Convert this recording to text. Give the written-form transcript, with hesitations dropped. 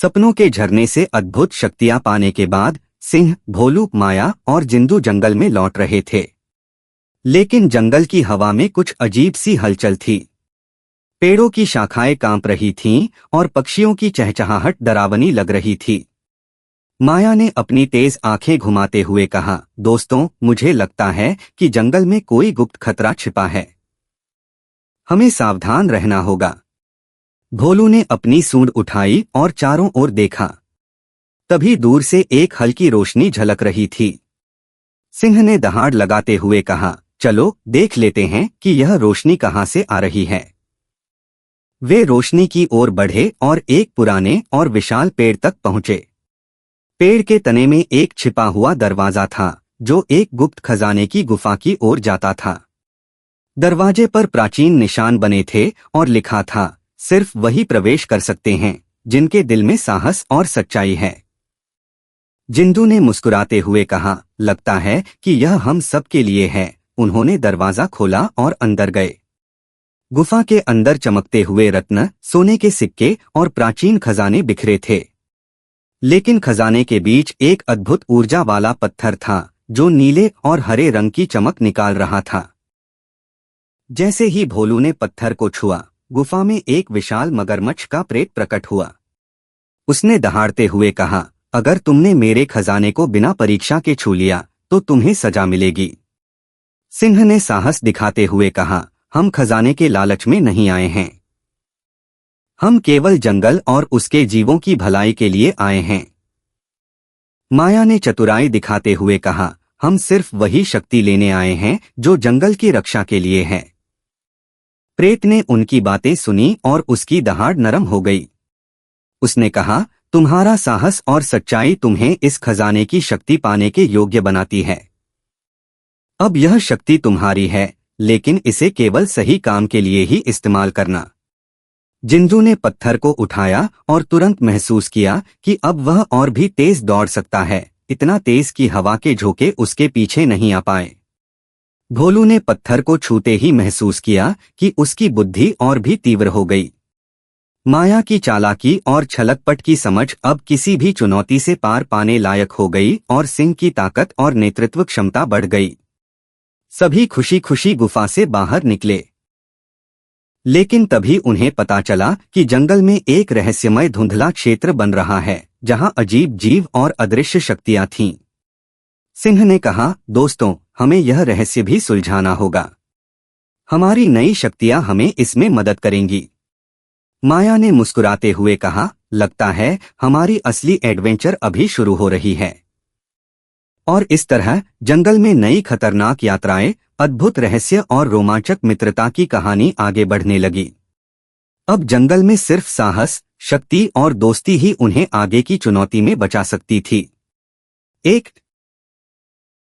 सपनों के झरने से अद्भुत शक्तियां पाने के बाद सिंह, भोलू, माया और जिंदू जंगल में लौट रहे थे। लेकिन जंगल की हवा में कुछ अजीब सी हलचल थी। पेड़ों की शाखाएं कांप रही थीं और पक्षियों की चहचहाहट डरावनी लग रही थी। माया ने अपनी तेज आंखें घुमाते हुए कहा, दोस्तों, मुझे लगता है कि जंगल में कोई गुप्त खतरा छिपा है। हमें सावधान रहना होगा। भोलू ने अपनी सूंड उठाई और चारों ओर देखा। तभी दूर से एक हल्की रोशनी झलक रही थी। सिंह ने दहाड़ लगाते हुए कहा, चलो देख लेते हैं कि यह रोशनी कहां से आ रही है। वे रोशनी की ओर बढ़े और एक पुराने और विशाल पेड़ तक पहुंचे। पेड़ के तने में एक छिपा हुआ दरवाजा था जो एक गुप्त खजाने की गुफा की ओर जाता था। दरवाजे पर प्राचीन निशान बने थे और लिखा था, सिर्फ वही प्रवेश कर सकते हैं जिनके दिल में साहस और सच्चाई है। जिंदू ने मुस्कुराते हुए कहा, लगता है कि यह हम सब के लिए है। उन्होंने दरवाजा खोला और अंदर गए। गुफा के अंदर चमकते हुए रत्न, सोने के सिक्के और प्राचीन खजाने बिखरे थे। लेकिन खजाने के बीच एक अद्भुत ऊर्जा वाला पत्थर था जो नीले और हरे रंग की चमक निकाल रहा था। जैसे ही भोलू ने पत्थर को छुआ, गुफा में एक विशाल मगरमच्छ का प्रेत प्रकट हुआ। उसने दहाड़ते हुए कहा, अगर तुमने मेरे खजाने को बिना परीक्षा के छू लिया तो तुम्हें सजा मिलेगी। सिंह ने साहस दिखाते हुए कहा, हम खजाने के लालच में नहीं आए हैं। हम केवल जंगल और उसके जीवों की भलाई के लिए आए हैं। माया ने चतुराई दिखाते हुए कहा, हम सिर्फ वही शक्ति लेने आए हैं जो जंगल की रक्षा के लिए है। प्रेत ने उनकी बातें सुनी और उसकी दहाड़ नरम हो गई। उसने कहा, तुम्हारा साहस और सच्चाई तुम्हें इस खजाने की शक्ति पाने के योग्य बनाती है। अब यह शक्ति तुम्हारी है, लेकिन इसे केवल सही काम के लिए ही इस्तेमाल करना। जिंदू ने पत्थर को उठाया और तुरंत महसूस किया कि अब वह और भी तेज दौड़ सकता है, इतना तेज कि हवा के झोंके उसके पीछे नहीं आ पाए। भोलू ने पत्थर को छूते ही महसूस किया कि उसकी बुद्धि और भी तीव्र हो गई। माया की चालाकी और छलकपट की समझ अब किसी भी चुनौती से पार पाने लायक हो गई और सिंह की ताकत और नेतृत्व क्षमता बढ़ गई। सभी खुशी खुशी गुफा से बाहर निकले। लेकिन तभी उन्हें पता चला कि जंगल में एक रहस्यमय धुंधला क्षेत्र बन रहा है जहां अजीब जीव और अदृश्य शक्तियां थीं। सिंह ने कहा, दोस्तों, हमें यह रहस्य भी सुलझाना होगा। हमारी नई शक्तियां हमें इसमें मदद करेंगी। माया ने मुस्कुराते हुए कहा, लगता है हमारी असली एडवेंचर अभी शुरू हो रही है। और इस तरह जंगल में नई खतरनाक यात्राएं, अद्भुत रहस्य और रोमांचक मित्रता की कहानी आगे बढ़ने लगी। अब जंगल में सिर्फ साहस, शक्ति और दोस्ती ही उन्हें आगे की चुनौती में बचा सकती थी। एक